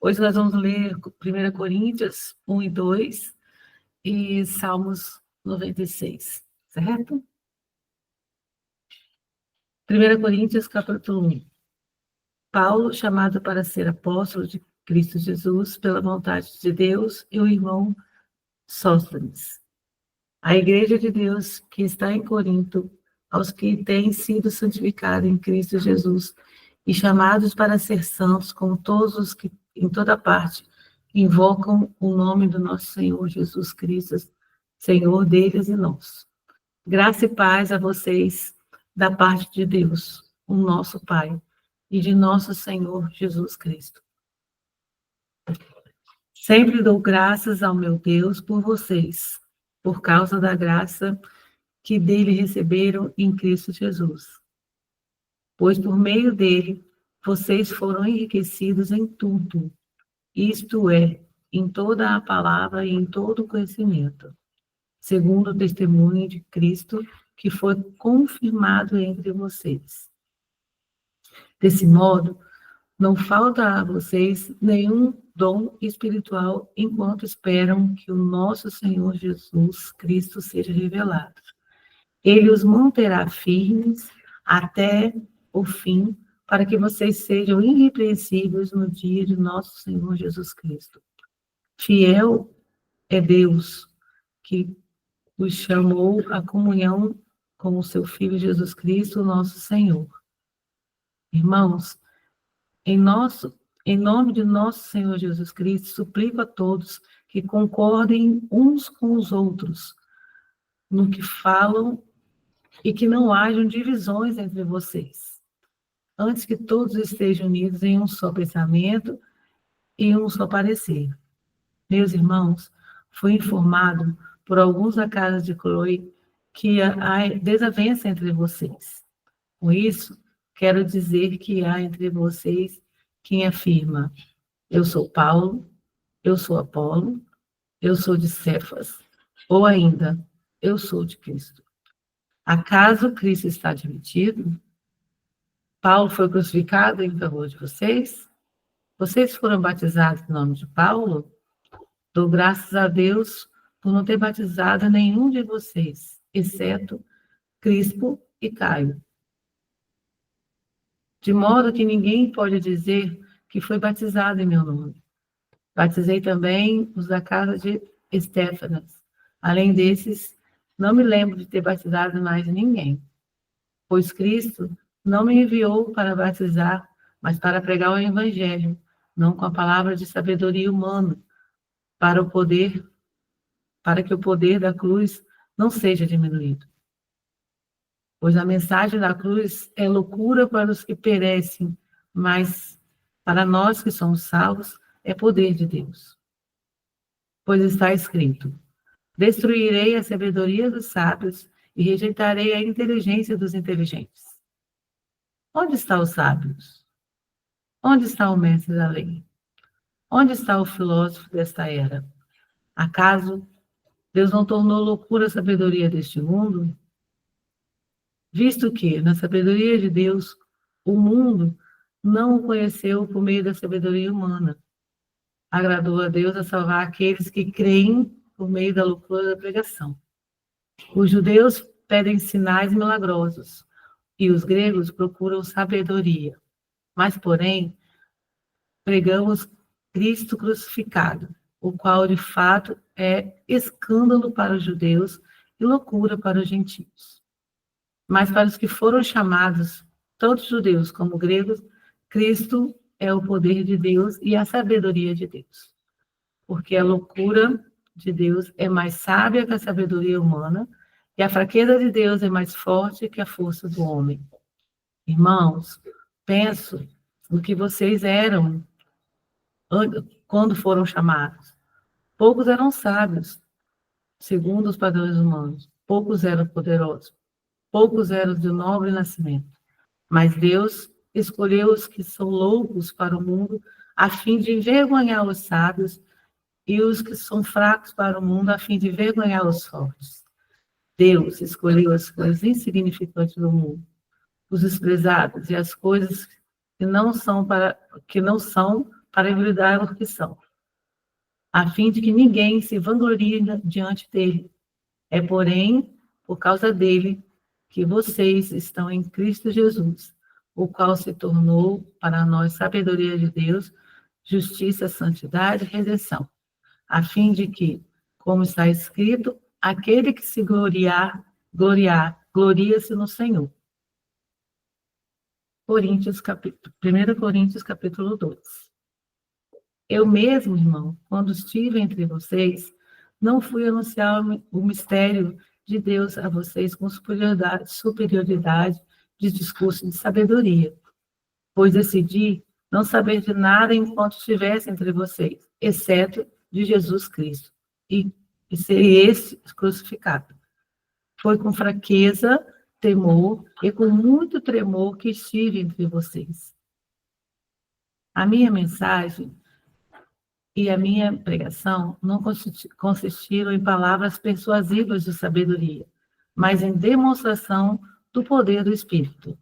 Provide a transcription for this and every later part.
Hoje nós vamos ler 1 Coríntios 1 e 2 e Salmos 96, certo? 1 Coríntios, capítulo 1. Paulo, chamado para ser apóstolo de Cristo Jesus, pela vontade de Deus, e o irmão Sóstenes. A igreja de Deus que está em Corinto, aos que têm sido santificados em Cristo Jesus e chamados para ser santos, como todos os que em toda parte invocam o nome do nosso Senhor Jesus Cristo, Senhor deles e nosso. Graça e paz a vocês da parte de Deus, o nosso Pai, e de nosso Senhor Jesus Cristo. Sempre dou graças ao meu Deus por vocês, por causa da graça que dele receberam em Cristo Jesus. Pois por meio dele, vocês foram enriquecidos em tudo, isto é, em toda a palavra e em todo o conhecimento, segundo o testemunho de Cristo, que foi confirmado entre vocês. Desse modo, não falta a vocês nenhum dom espiritual enquanto esperam que o nosso Senhor Jesus Cristo seja revelado. Ele os manterá firmes até o fim, para que vocês sejam irrepreensíveis no dia de nosso Senhor Jesus Cristo. Fiel é Deus, que os chamou à comunhão com o seu Filho Jesus Cristo, nosso Senhor. Irmãos, em nome de nosso Senhor Jesus Cristo, suplico a todos que concordem uns com os outros no que falam e que não hajam divisões entre vocês. Antes que todos estejam unidos em um só pensamento e um só parecer. Meus irmãos, fui informado por alguns da casa de Cloe que há desavença entre vocês. Com isso, quero dizer que há entre vocês quem afirma: eu sou Paulo, eu sou Apolo, eu sou de Cefas, ou ainda, eu sou de Cristo. Acaso Cristo está admitido? Paulo foi crucificado em favor de vocês? Vocês foram batizados em nome de Paulo? Dou graças a Deus por não ter batizado nenhum de vocês, exceto Crispo e Caio. De modo que ninguém pode dizer que foi batizado em meu nome. Batizei também os da casa de Estéfanas. Além desses, não me lembro de ter batizado mais ninguém. Pois Cristo não me enviou para batizar, mas para pregar o Evangelho, não com a palavra de sabedoria humana, para que o poder da cruz não seja diminuído. Pois a mensagem da cruz é loucura para os que perecem, mas para nós que somos salvos é poder de Deus. Pois está escrito: destruirei a sabedoria dos sábios e rejeitarei a inteligência dos inteligentes. Onde estão os sábios? Onde está o mestre da lei? Onde está o filósofo desta era? Acaso Deus não tornou loucura a sabedoria deste mundo? Visto que, na sabedoria de Deus, o mundo não o conheceu por meio da sabedoria humana. Agradou a Deus a salvar aqueles que creem por meio da loucura da pregação. Os judeus pedem sinais milagrosos, e os gregos procuram sabedoria. Mas, porém, pregamos Cristo crucificado, o qual, de fato, é escândalo para os judeus e loucura para os gentios. Mas para os que foram chamados, tanto judeus como gregos, Cristo é o poder de Deus e a sabedoria de Deus. Porque a loucura de Deus é mais sábia que a sabedoria humana, e a fraqueza de Deus é mais forte que a força do homem. Irmãos, penso no que vocês eram quando foram chamados. Poucos eram sábios, segundo os padrões humanos. Poucos eram poderosos. Poucos eram de nobre nascimento. Mas Deus escolheu os que são loucos para o mundo, a fim de envergonhar os sábios, e os que são fracos para o mundo, a fim de envergonhar os fortes. Deus escolheu as coisas insignificantes do mundo, os desprezados e as coisas que não são para para envidar os que são, a fim de que ninguém se vanglorie diante dele. É, porém, por causa dele que vocês estão em Cristo Jesus, o qual se tornou para nós sabedoria de Deus, justiça, santidade e redenção, a fim de que, como está escrito, aquele que se gloria-se no Senhor. 1 Coríntios, capítulo 2. Eu mesmo, irmão, quando estive entre vocês, não fui anunciar o mistério de Deus a vocês com superioridade de discurso de sabedoria, pois decidi não saber de nada enquanto estivesse entre vocês, exceto de Jesus Cristo, e ser esse crucificado. Foi com fraqueza, temor e com muito tremor que estive entre vocês. A minha mensagem e a minha pregação não consistiram em palavras persuasivas de sabedoria, mas em demonstração do poder do Espírito,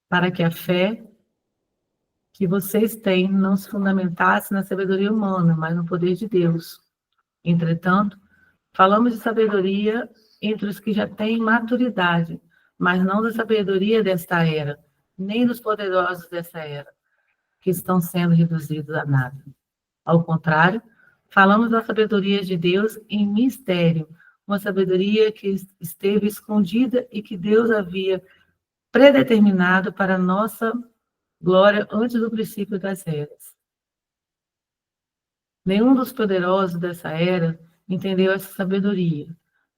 para que a fé que vocês têm não se fundamentasse na sabedoria humana, mas no poder de Deus. Entretanto, falamos de sabedoria entre os que já têm maturidade, mas não da sabedoria desta era, nem dos poderosos desta era, que estão sendo reduzidos a nada. Ao contrário, falamos da sabedoria de Deus em mistério, uma sabedoria que esteve escondida e que Deus havia predeterminado para nossa glória antes do princípio das eras. Nenhum dos poderosos dessa era entendeu essa sabedoria,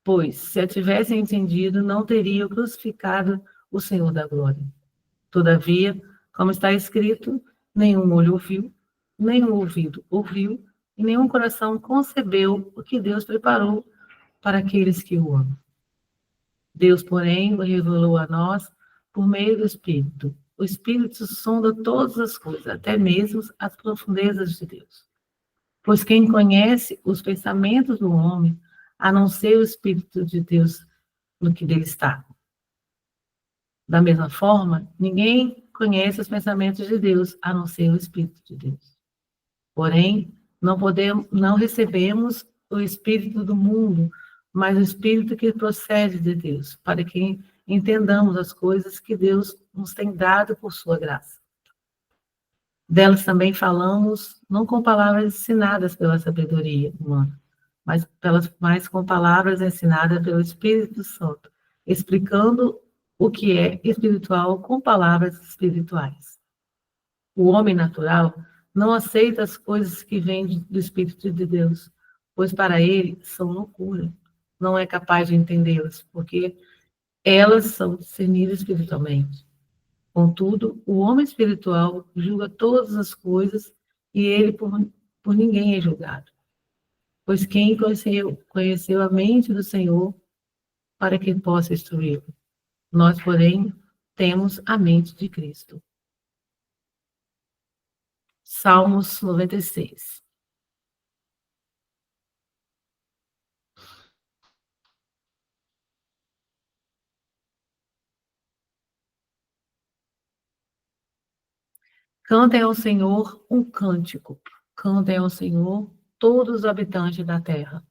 pois, se a tivessem entendido, não teriam crucificado o Senhor da glória. Todavia, como está escrito, nenhum olho viu, nenhum ouvido ouviu, e nenhum coração concebeu o que Deus preparou para aqueles que o amam. Deus, porém, o revelou a nós por meio do Espírito. O Espírito sonda todas as coisas, até mesmo as profundezas de Deus. Pois quem conhece os pensamentos do homem, a não ser o Espírito de Deus no que dele está? Da mesma forma, ninguém conhece os pensamentos de Deus, a não ser o Espírito de Deus. Porém, não recebemos o Espírito do mundo, mas o Espírito que procede de Deus, para que entendamos as coisas que Deus nos tem dado por sua graça. Delas também falamos, não com palavras ensinadas pela sabedoria humana, mas com palavras ensinadas pelo Espírito Santo, explicando o que é espiritual com palavras espirituais. O homem natural não aceita as coisas que vêm do Espírito de Deus, pois para ele são loucura. Não é capaz de entendê-las, porque elas são discernidas espiritualmente. Contudo, o homem espiritual julga todas as coisas e ele por ninguém é julgado. Pois quem conheceu a mente do Senhor para que possa instruí-lo? Nós, porém, temos a mente de Cristo. Salmos 96. Cantem ao Senhor um cântico. Cantem ao Senhor todos os habitantes da terra.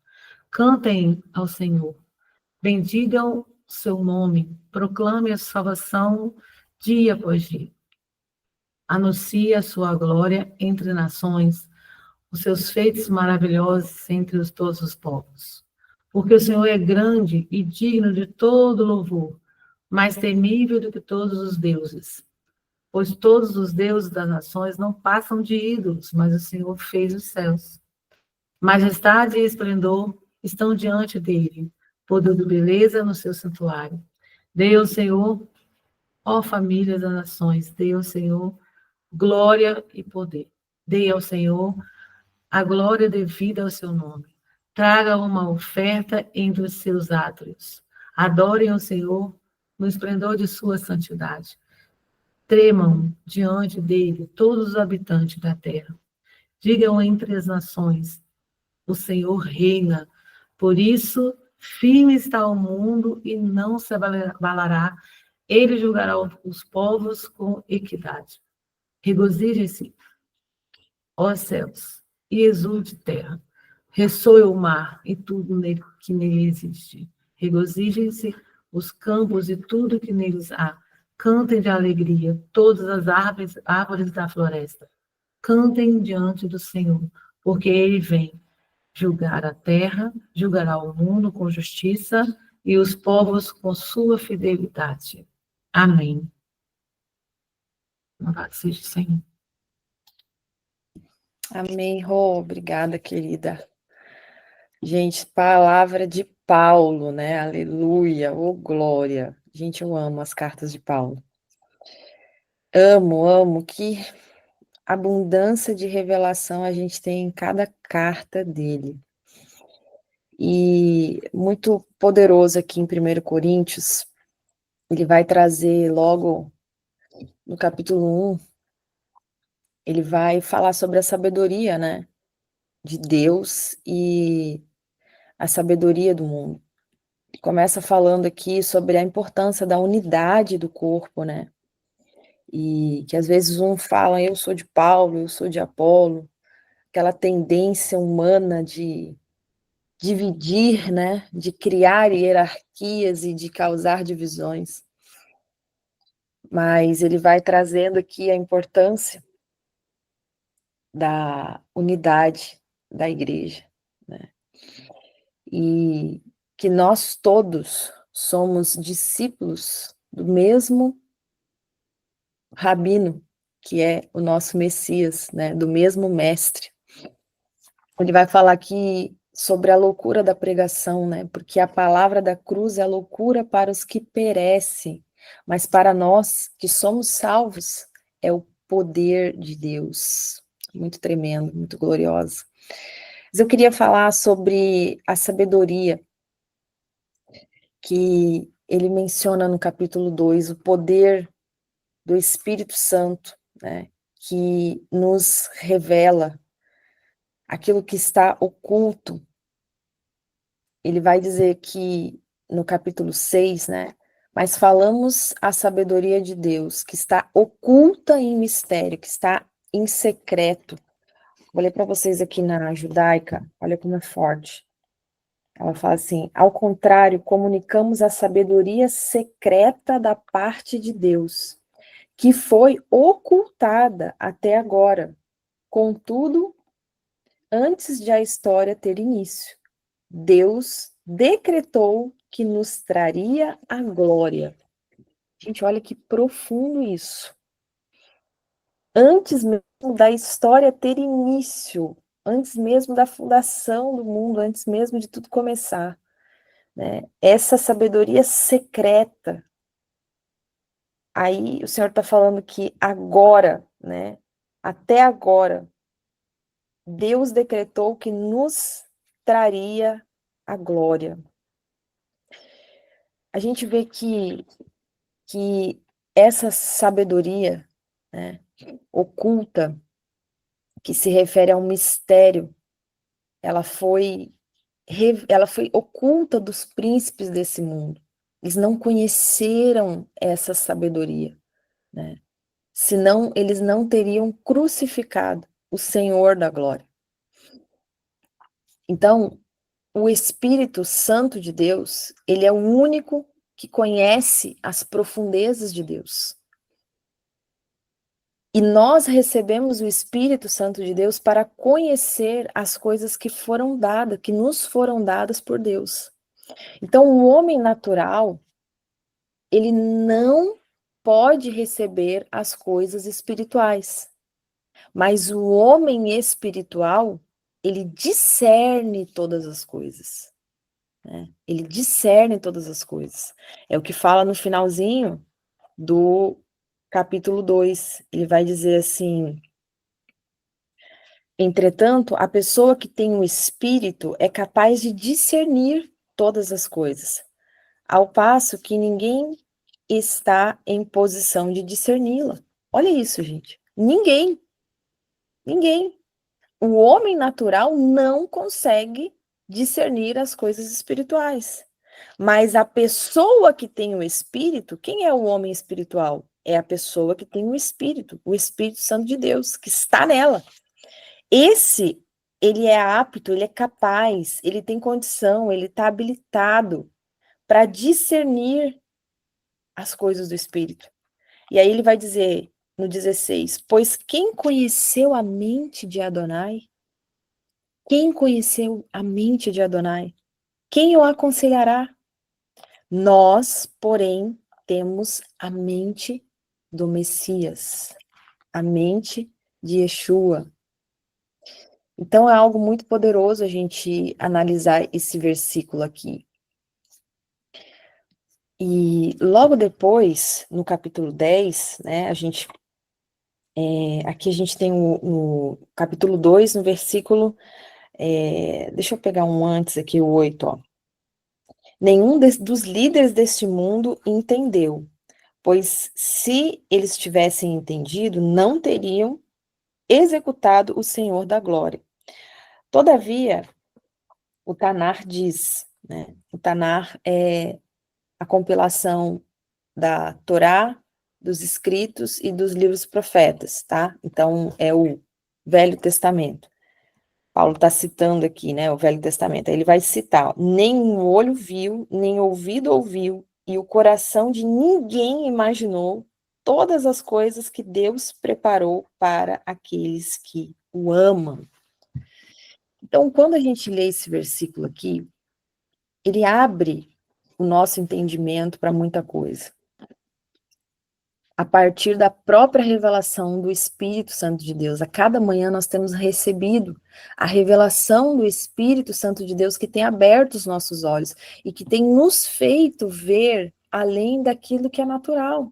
Cantem ao Senhor. Bendigam seu nome. Proclame a salvação dia após dia. Anuncie a sua glória entre nações, os seus feitos maravilhosos entre todos os povos. Porque o Senhor é grande e digno de todo louvor, mais temível do que todos os deuses. Pois todos os deuses das nações não passam de ídolos, mas o Senhor fez os céus. Majestade e esplendor estão diante dele, poder e beleza no seu santuário. Dê ao Senhor, ó família das nações, dê ao Senhor glória e poder. Dê ao Senhor a glória devida ao seu nome. Traga uma oferta entre os seus átrios. Adorem ao Senhor no esplendor de sua santidade. Tremam diante dele todos os habitantes da terra. Digam entre as nações, o Senhor reina. Por isso, firme está o mundo e não se abalará. Ele julgará os povos com equidade. Regozijem-se, ó céus, e exulte terra. Ressoe o mar e tudo que nele existe. Regozijem-se os campos e tudo que neles há. Cantem de alegria todas as árvores da floresta. Cantem diante do Senhor, porque ele vem julgar a terra, julgará o mundo com justiça e os povos com sua fidelidade. Amém. Louvado seja o Senhor. Amém, Rô. Obrigada, querida. Gente, palavra de Paulo, né? Aleluia, ô glória. Gente, eu amo as cartas de Paulo. Amo, que abundância de revelação a gente tem em cada carta dele. E muito poderoso aqui em 1 Coríntios, ele vai trazer logo no capítulo 1, ele vai falar sobre a sabedoria, né, de Deus e a sabedoria do mundo. Começa falando aqui sobre a importância da unidade do corpo, né, e que às vezes um fala, eu sou de Paulo, eu sou de Apolo, aquela tendência humana de dividir, né, de criar hierarquias e de causar divisões. Mas ele vai trazendo aqui a importância da unidade da igreja, né? E que nós todos somos discípulos do mesmo rabino, que é o nosso Messias, né? Do mesmo mestre. Ele vai falar aqui sobre a loucura da pregação, né? Porque a palavra da cruz é loucura para os que perecem, mas para nós que somos salvos é o poder de Deus. Muito tremendo, muito glorioso. Mas eu queria falar sobre a sabedoria, que ele menciona no capítulo 2, o poder do Espírito Santo, né? Que nos revela aquilo que está oculto. Ele vai dizer que no capítulo 6, né? Mas falamos a sabedoria de Deus, que está oculta em mistério, que está em secreto. Vou ler para vocês aqui na judaica, olha como é forte. Ela fala assim: ao contrário, comunicamos a sabedoria secreta da parte de Deus, que foi ocultada até agora. Contudo, antes de a história ter início, Deus decretou que nos traria a glória. Gente, olha que profundo isso. Antes mesmo da história ter início, antes mesmo da fundação do mundo, antes mesmo de tudo começar, né? Essa sabedoria secreta. Aí o Senhor está falando que agora, né? Até agora, Deus decretou que nos traria a glória. A gente vê que essa sabedoria, né, oculta, que se refere a um mistério, ela foi oculta dos príncipes desse mundo. Eles não conheceram essa sabedoria, né? Senão eles não teriam crucificado o Senhor da glória. Então, o Espírito Santo de Deus, ele é o único que conhece as profundezas de Deus. E nós recebemos o Espírito Santo de Deus para conhecer as coisas que foram dadas, que nos foram dadas por Deus. Então, o homem natural, ele não pode receber as coisas espirituais. Mas o homem espiritual, ele discerne todas as coisas. Né? Ele discerne todas as coisas. É o que fala no finalzinho do capítulo 2. Ele vai dizer assim: entretanto, a pessoa que tem o espírito é capaz de discernir todas as coisas, ao passo que ninguém está em posição de discerni-la. Olha isso, gente. Ninguém. O homem natural não consegue discernir as coisas espirituais. Mas a pessoa que tem o espírito, quem é o homem espiritual? É a pessoa que tem o Espírito Santo de Deus, que está nela. esse, ele é apto, ele é capaz, ele tem condição, ele está habilitado para discernir as coisas do Espírito. E aí ele vai dizer no 16, pois quem conheceu a mente de Adonai? Quem conheceu a mente de Adonai? Quem o aconselhará? Nós, porém, temos a mente do Messias, a mente de Yeshua. Então é algo muito poderoso a gente analisar esse versículo aqui. E logo depois, no capítulo 10, né, aqui a gente tem o capítulo 2, no versículo, deixa eu pegar um antes aqui, o 8, ó. Nenhum dos líderes deste mundo entendeu, pois se eles tivessem entendido, não teriam executado o Senhor da glória. Todavia, o Tanar diz, né, o Tanar é a compilação da Torá, dos escritos e dos livros profetas, tá? Então, é o Velho Testamento. Paulo está citando aqui, né, o Velho Testamento. Aí ele vai citar, nem um olho viu, nem ouvido ouviu, e o coração de ninguém imaginou todas as coisas que Deus preparou para aqueles que o amam. Então, quando a gente lê esse versículo aqui, ele abre o nosso entendimento para muita coisa. A partir da própria revelação do Espírito Santo de Deus. A cada manhã nós temos recebido a revelação do Espírito Santo de Deus que tem aberto os nossos olhos e que tem nos feito ver além daquilo que é natural,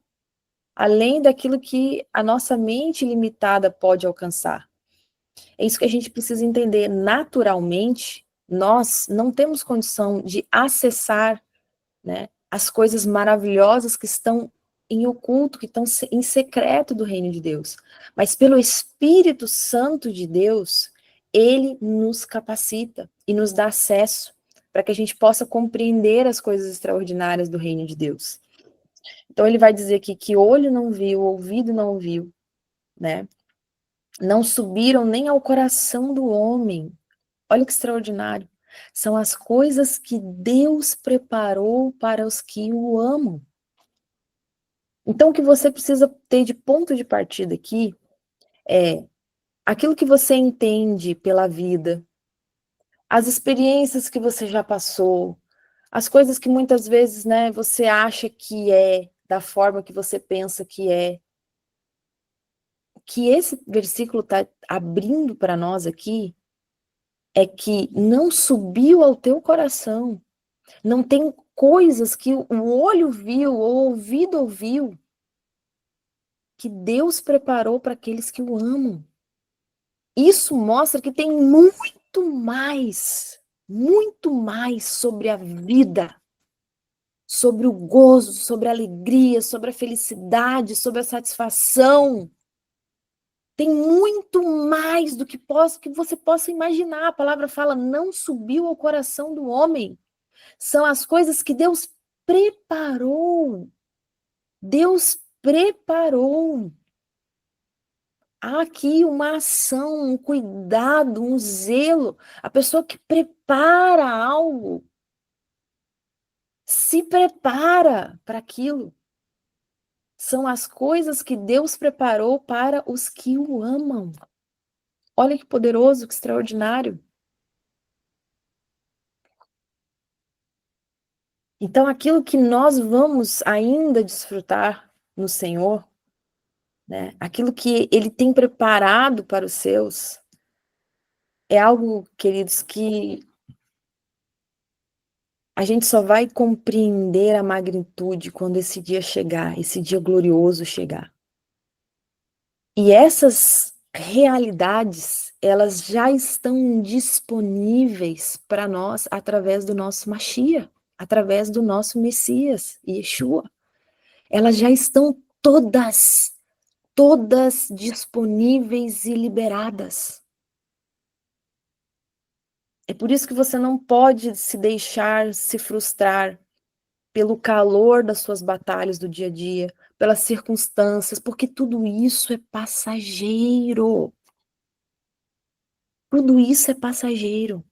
além daquilo que a nossa mente limitada pode alcançar. É isso que a gente precisa entender. Naturalmente, nós não temos condição de acessar, né, as coisas maravilhosas que estão em oculto, que estão em secreto do reino de Deus. Mas pelo Espírito Santo de Deus, ele nos capacita e nos dá acesso para que a gente possa compreender as coisas extraordinárias do reino de Deus. Então ele vai dizer aqui que olho não viu, ouvido não ouviu, né? Não subiram nem ao coração do homem. Olha que extraordinário. São as coisas que Deus preparou para os que o amam. Então, o que você precisa ter de ponto de partida aqui é aquilo que você entende pela vida, as experiências que você já passou, as coisas que muitas vezes, né, você acha que é da forma que você pensa que é. O que esse versículo está abrindo para nós aqui é que não subiu ao teu coração. Não tem coisas que o olho viu, ou o ouvido ouviu, que Deus preparou para aqueles que o amam. Isso mostra que tem muito mais sobre a vida, sobre o gozo, sobre a alegria, sobre a felicidade, sobre a satisfação. Tem muito mais do que você possa imaginar. A palavra fala, não subiu ao coração do homem. São as coisas que Deus preparou. Deus preparou. Há aqui uma ação, um cuidado, um zelo. A pessoa que prepara algo, se prepara para aquilo. São as coisas que Deus preparou para os que o amam. Olha que poderoso, que extraordinário. Então, aquilo que nós vamos ainda desfrutar no Senhor, né? Aquilo que Ele tem preparado para os seus, é algo, queridos, que a gente só vai compreender a magnitude quando esse dia chegar, esse dia glorioso chegar. E essas realidades, elas já estão disponíveis para nós através do nosso Mashiach, através do nosso Messias, Yeshua. Elas já estão todas disponíveis e liberadas. É por isso que você não pode se deixar se frustrar pelo calor das suas batalhas do dia a dia, pelas circunstâncias, porque tudo isso é passageiro. Tudo isso é passageiro.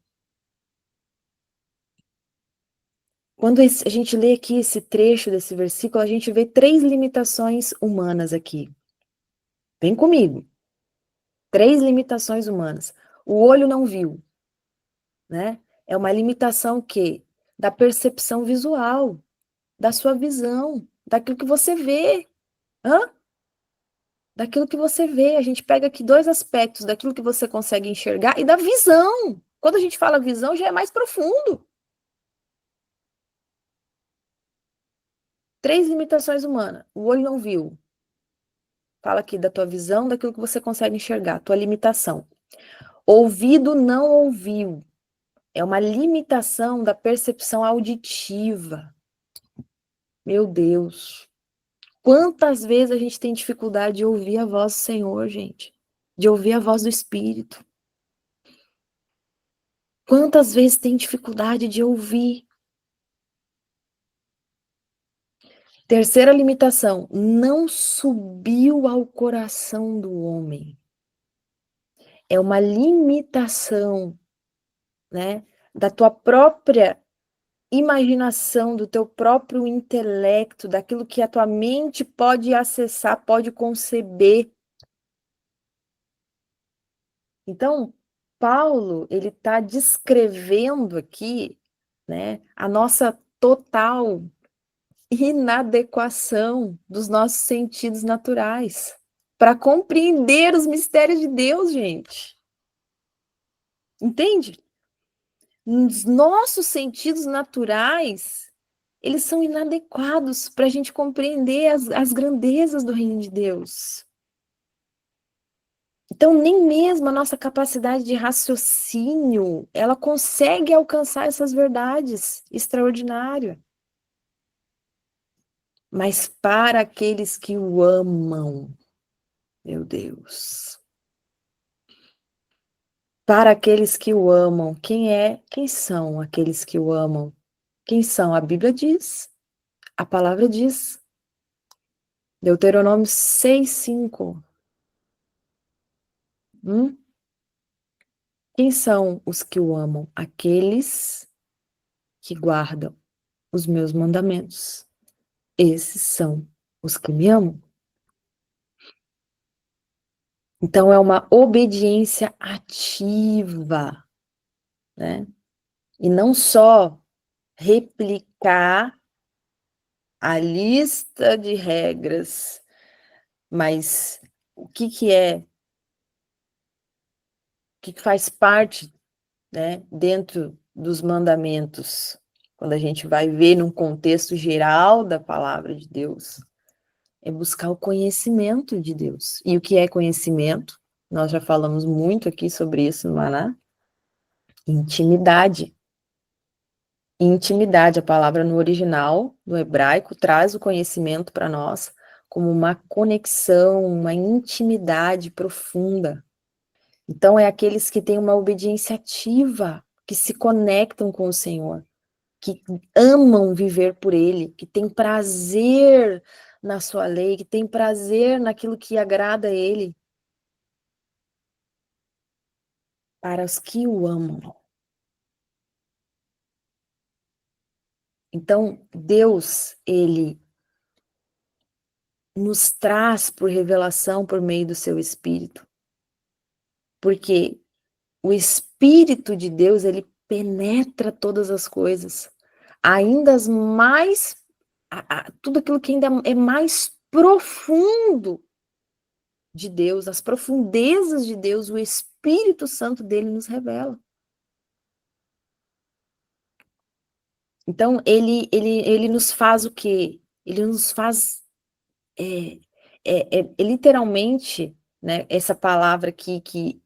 Quando a gente lê aqui esse trecho desse versículo, a gente vê 3 limitações humanas aqui. Vem comigo. 3 limitações humanas. O olho não viu, né? É uma limitação que da percepção visual, da sua visão, daquilo que você vê. Hã? Daquilo que você vê. A gente pega aqui 2 aspectos, daquilo que você consegue enxergar e da visão. Quando a gente fala visão, já é mais profundo. 3 limitações humanas. O olho não viu. Fala aqui da tua visão, daquilo que você consegue enxergar, tua limitação. Ouvido não ouviu. É uma limitação da percepção auditiva. Meu Deus. Quantas vezes a gente tem dificuldade de ouvir a voz do Senhor, gente? De ouvir a voz do Espírito. Quantas vezes tem dificuldade de ouvir? Terceira limitação, não subiu ao coração do homem. É uma limitação, né, da tua própria imaginação, do teu próprio intelecto, daquilo que a tua mente pode acessar, pode conceber. Então, Paulo, ele está descrevendo aqui, né, a nossa total inadequação dos nossos sentidos naturais para compreender os mistérios de Deus, gente. Entende? Os nossos sentidos naturais, eles são inadequados para a gente compreender as grandezas do reino de Deus. Então, nem mesmo a nossa capacidade de raciocínio, ela consegue alcançar essas verdades extraordinárias. Mas para aqueles que o amam, meu Deus. Para aqueles que o amam, quem são aqueles que o amam? Quem são? A Bíblia diz, a palavra diz. Deuteronômio 6:5. Quem são os que o amam? Aqueles que guardam os meus mandamentos. Esses são os que me amam. Então é uma obediência ativa, né? E não só replicar a lista de regras, mas o que faz parte, né, dentro dos mandamentos, quando a gente vai ver num contexto geral da palavra de Deus, é buscar o conhecimento de Deus. E o que é conhecimento? Nós já falamos muito aqui sobre isso no Maná. Intimidade. Intimidade, a palavra no original, no hebraico, traz o conhecimento para nós como uma conexão, uma intimidade profunda. Então, é aqueles que têm uma obediência ativa, que se conectam com o Senhor, que amam viver por Ele, que têm prazer na sua lei, que têm prazer naquilo que agrada a Ele. Para os que o amam. Então, Deus, Ele nos traz por revelação por meio do seu Espírito. Porque o Espírito de Deus, ele penetra todas as coisas, ainda as mais, tudo aquilo que ainda é mais profundo de Deus, as profundezas de Deus, o Espírito Santo dele nos revela. Então, ele nos faz o quê? Ele nos faz, literalmente, né, essa palavra aqui que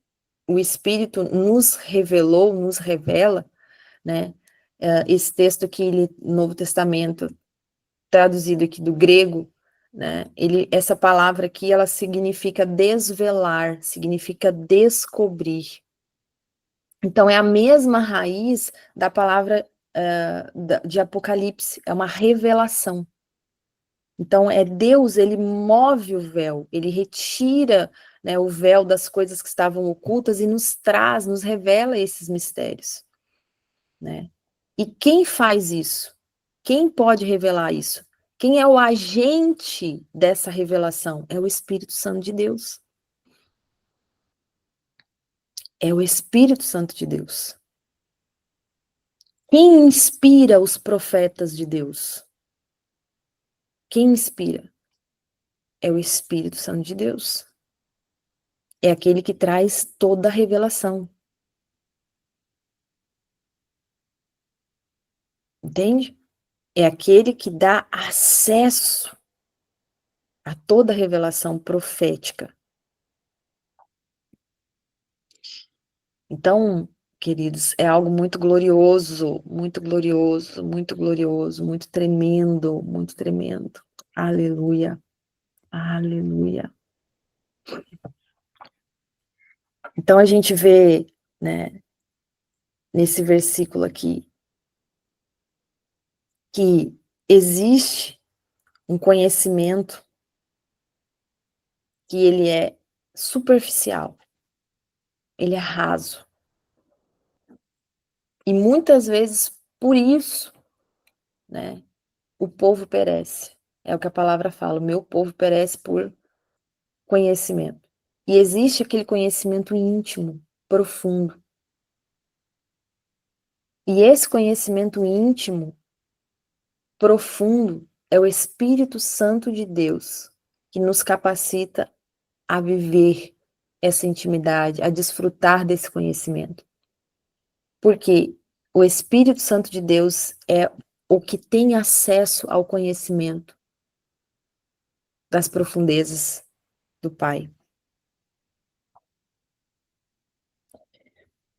o Espírito nos revelou, nos revela, né? Esse texto aqui, Novo Testamento, traduzido aqui do grego, né? Essa palavra aqui, ela significa desvelar, significa descobrir. Então, é a mesma raiz da palavra de Apocalipse, é uma revelação. Então, Deus, ele move o véu, ele retira né, o véu das coisas que estavam ocultas e nos traz, nos revela esses mistérios, né? E quem faz isso? Quem pode revelar isso? Quem é o agente dessa revelação? É o Espírito Santo de Deus. É o Espírito Santo de Deus. Quem inspira os profetas de Deus? Quem inspira? É o Espírito Santo de Deus. É aquele que traz toda a revelação. Entende? É aquele que dá acesso a toda a revelação profética. Então, queridos, é algo muito glorioso, muito glorioso, muito glorioso, muito tremendo, muito tremendo. Aleluia, aleluia. Então a gente vê, né, nesse versículo aqui, que existe um conhecimento que ele é superficial, ele é raso. E muitas vezes, por isso, né, o povo perece. É o que a palavra fala, o meu povo perece por conhecimento. E existe aquele conhecimento íntimo, profundo. E esse conhecimento íntimo, profundo, é o Espírito Santo de Deus, que nos capacita a viver essa intimidade, a desfrutar desse conhecimento. Porque o Espírito Santo de Deus é o que tem acesso ao conhecimento das profundezas do Pai.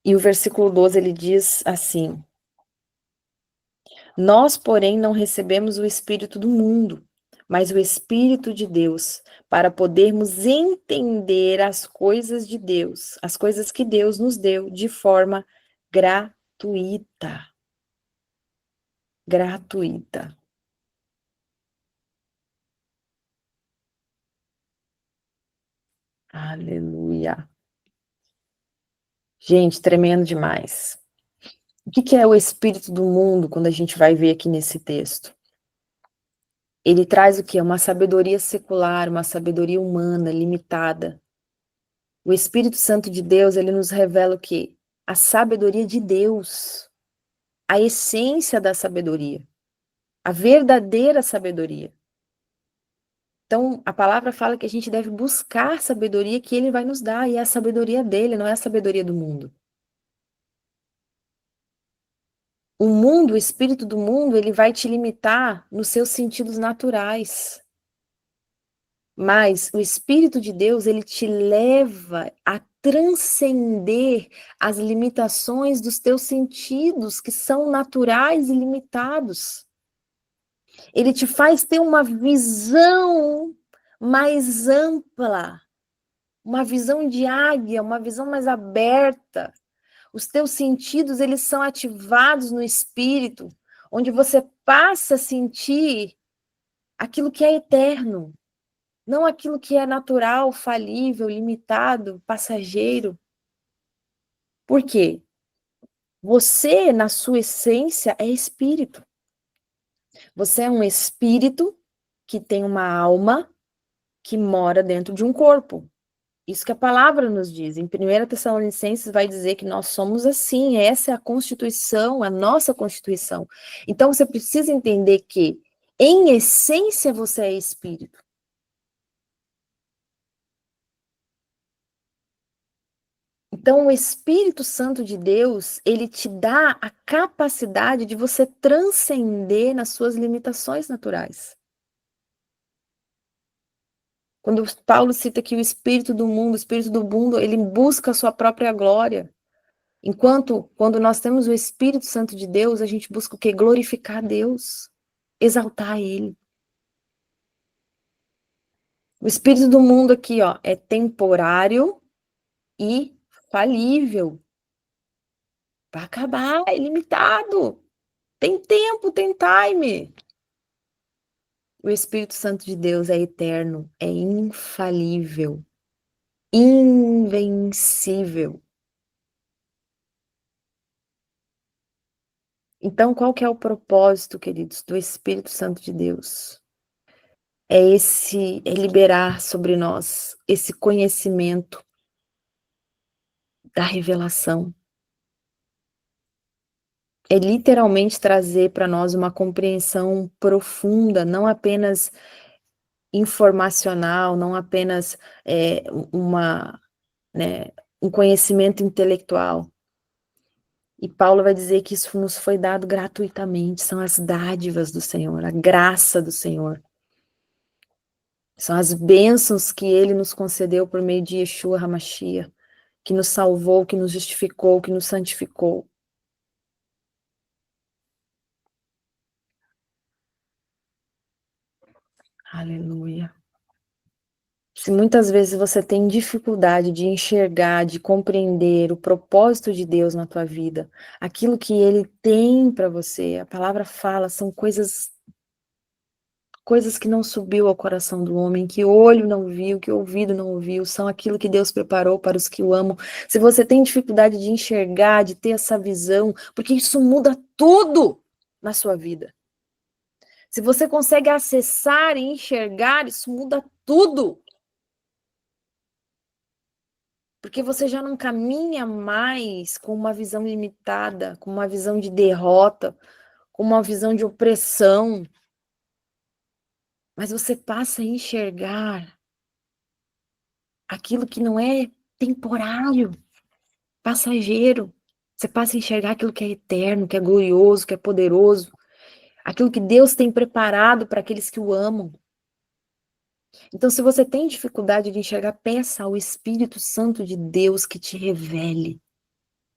E o versículo 12 ele diz assim: Nós, porém, não recebemos o Espírito do mundo, mas o Espírito de Deus, para podermos entender as coisas de Deus, as coisas que Deus nos deu de forma gratuita. Gratuita. Aleluia. Gente, tremendo demais. O que é o espírito do mundo quando a gente vai ver aqui nesse texto? Ele traz o quê? Uma sabedoria secular, uma sabedoria humana, limitada. O Espírito Santo de Deus, ele nos revela o quê? A sabedoria de Deus, a essência da sabedoria, a verdadeira sabedoria. Então, a palavra fala que a gente deve buscar sabedoria que ele vai nos dar, e é a sabedoria dele, não é a sabedoria do mundo. O mundo, o espírito do mundo, ele vai te limitar nos seus sentidos naturais. Mas o Espírito de Deus, ele te leva a transcender as limitações dos teus sentidos, que são naturais e limitados. Ele te faz ter uma visão mais ampla, uma visão de águia, uma visão mais aberta. Os teus sentidos, eles são ativados no espírito, onde você passa a sentir aquilo que é eterno, não aquilo que é natural, falível, limitado, passageiro. Por quê? Você, na sua essência, é espírito. Você é um espírito que tem uma alma que mora dentro de um corpo. Isso que a palavra nos diz. Em 1 Tessalonicenses vai dizer que nós somos assim, essa é a constituição, a nossa constituição. Então você precisa entender que, em essência, você é espírito. Então o Espírito Santo de Deus, ele te dá a capacidade de você transcender nas suas limitações naturais. Quando Paulo cita que o espírito do mundo, ele busca a sua própria glória. Enquanto, quando nós temos o Espírito Santo de Deus, a gente busca o quê? Glorificar a Deus, exaltar Ele. O Espírito do mundo aqui, ó, é temporário e falível. Vai acabar, é limitado. Tem tempo, tem time. O Espírito Santo de Deus é eterno, é infalível. invencível. Então, qual que é o propósito, queridos, do Espírito Santo de Deus? É liberar sobre nós esse conhecimento da revelação. É literalmente trazer para nós uma compreensão profunda, não apenas informacional, não apenas né, um conhecimento intelectual. E Paulo vai dizer que isso nos foi dado gratuitamente, são as dádivas do Senhor, a graça do Senhor. São as bênçãos que ele nos concedeu por meio de Yeshua HaMashiach, que nos salvou, que nos justificou, que nos santificou. Aleluia. Se muitas vezes você tem dificuldade de enxergar, de compreender o propósito de Deus na tua vida, aquilo que Ele tem para você, a palavra fala, são coisas que não subiu ao coração do homem, que olho não viu, que ouvido não ouviu, são aquilo que Deus preparou para os que o amam. Se você tem dificuldade de enxergar, de ter essa visão, porque isso muda tudo na sua vida. Se você consegue acessar e enxergar, isso muda tudo. Porque você já não caminha mais com uma visão limitada, com uma visão de derrota, com uma visão de opressão. Mas você passa a enxergar aquilo que não é temporário, passageiro. Você passa a enxergar aquilo que é eterno, que é glorioso, que é poderoso. Aquilo que Deus tem preparado para aqueles que o amam. Então, se você tem dificuldade de enxergar, peça ao Espírito Santo de Deus que te revele,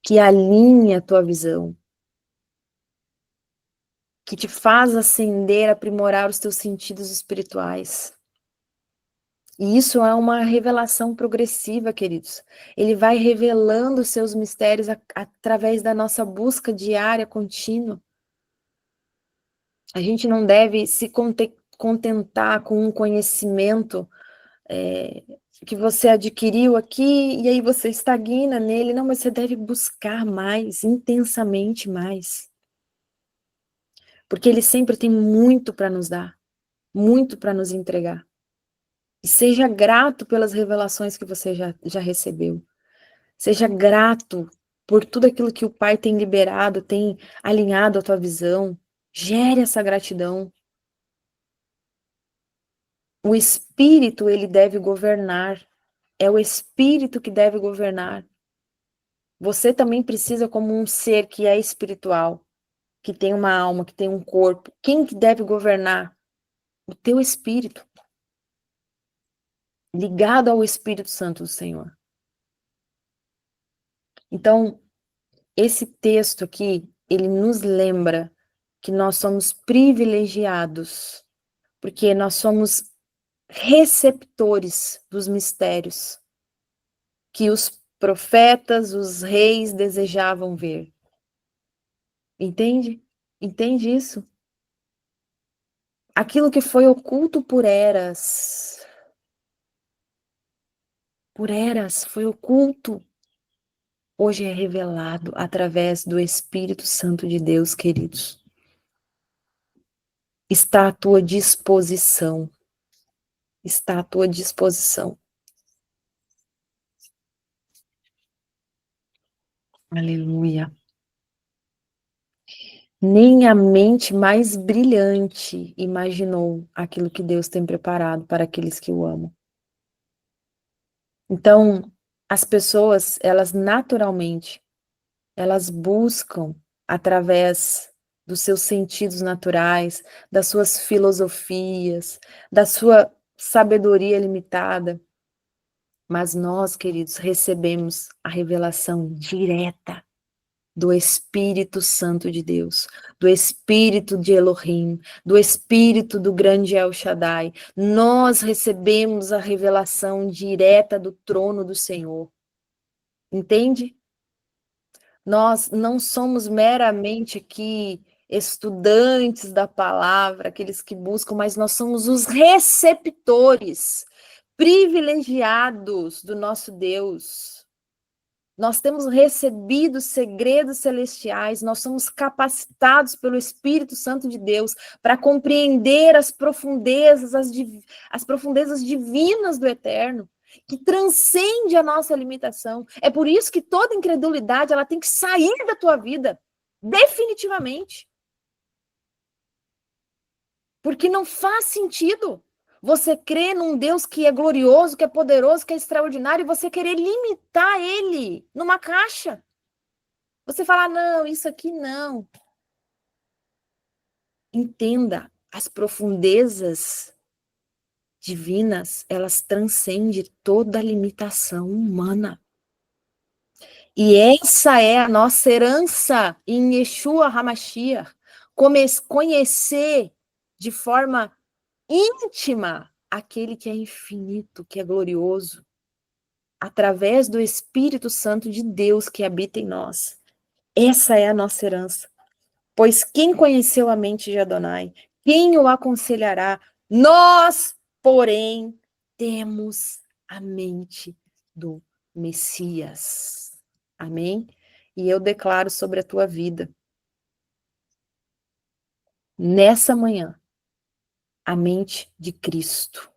que alinhe a tua visão, que te faz acender, aprimorar os teus sentidos espirituais. E isso é uma revelação progressiva, queridos. Ele vai revelando os seus mistérios através da nossa busca diária, contínua. A gente não deve se contentar com um conhecimento que você adquiriu aqui e aí você estagna nele. Não, mas você deve buscar mais, intensamente mais. Porque ele sempre tem muito para nos dar, muito para nos entregar. E seja grato pelas revelações que você já recebeu. Seja grato por tudo aquilo que o Pai tem liberado, tem alinhado a tua visão. Gere essa gratidão. O Espírito, ele deve governar. É o Espírito que deve governar. Você também precisa, como um ser que é espiritual, que tem uma alma, que tem um corpo. Quem que deve governar? O teu Espírito. Ligado ao Espírito Santo do Senhor. Então, esse texto aqui, ele nos lembra que nós somos privilegiados, porque nós somos receptores dos mistérios que os profetas, os reis desejavam ver. Entende? Entende isso? Aquilo que foi oculto por eras, foi oculto, hoje é revelado através do Espírito Santo de Deus, queridos. Está à tua disposição. Está à tua disposição. Aleluia. Nem a mente mais brilhante imaginou aquilo que Deus tem preparado para aqueles que o amam. Então, as pessoas, elas naturalmente, elas buscam através dos seus sentidos naturais, das suas filosofias, da sua sabedoria limitada. Mas nós, queridos, recebemos a revelação direta do Espírito Santo de Deus, do Espírito de Elohim, do Espírito do grande El Shaddai. Nós recebemos a revelação direta do trono do Senhor. Entende? Nós não somos meramente aqui estudantes da palavra, aqueles que buscam, mas nós somos os receptores. privilegiados do nosso Deus. Nós temos recebido segredos celestiais, nós somos capacitados pelo Espírito Santo de Deus para compreender as profundezas divinas do eterno, que transcende a nossa limitação. É por isso que toda incredulidade ela tem que sair da tua vida, definitivamente. Porque não faz sentido você crer num Deus que é glorioso, que é poderoso, que é extraordinário, e você querer limitar ele numa caixa. Você fala, não, isso aqui não. Entenda, as profundezas divinas, elas transcendem toda a limitação humana. E essa é a nossa herança em Yeshua HaMashiach. Conhecer de forma íntima aquele que é infinito, que é glorioso, através do Espírito Santo de Deus que habita em nós. Essa é a nossa herança. Pois quem conheceu a mente de Adonai? Quem o aconselhará? Nós, porém, temos a mente do Messias. Amém? E eu declaro sobre a tua vida, nessa manhã, a mente de Cristo,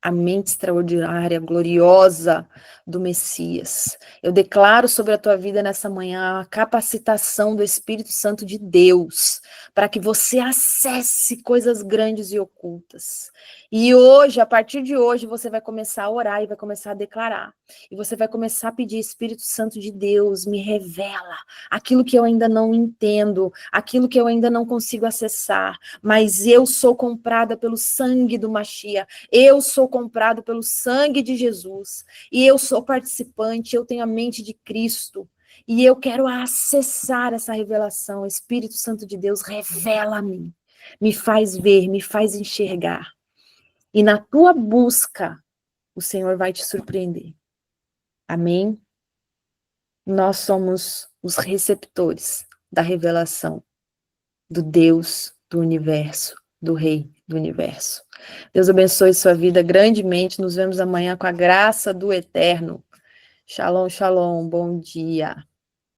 a mente extraordinária, gloriosa do Messias. Eu declaro sobre a tua vida nessa manhã a capacitação do Espírito Santo de Deus, para que você acesse coisas grandes e ocultas. E hoje, a partir de hoje, você vai começar a orar e vai começar a declarar. E você vai começar a pedir, Espírito Santo de Deus, me revela aquilo que eu ainda não entendo, aquilo que eu ainda não consigo acessar, mas eu sou comprada pelo sangue do Mashiach, eu sou comprado pelo sangue de Jesus, e eu sou participante, eu tenho a mente de Cristo, e eu quero acessar essa revelação. Espírito Santo de Deus, revela-me, me faz ver, me faz enxergar. E na tua busca, o Senhor vai te surpreender. Amém? Nós somos os receptores da revelação do Deus do universo, do Rei do universo. Deus abençoe sua vida grandemente. Nos vemos amanhã com a graça do Eterno. Shalom, shalom. Bom dia.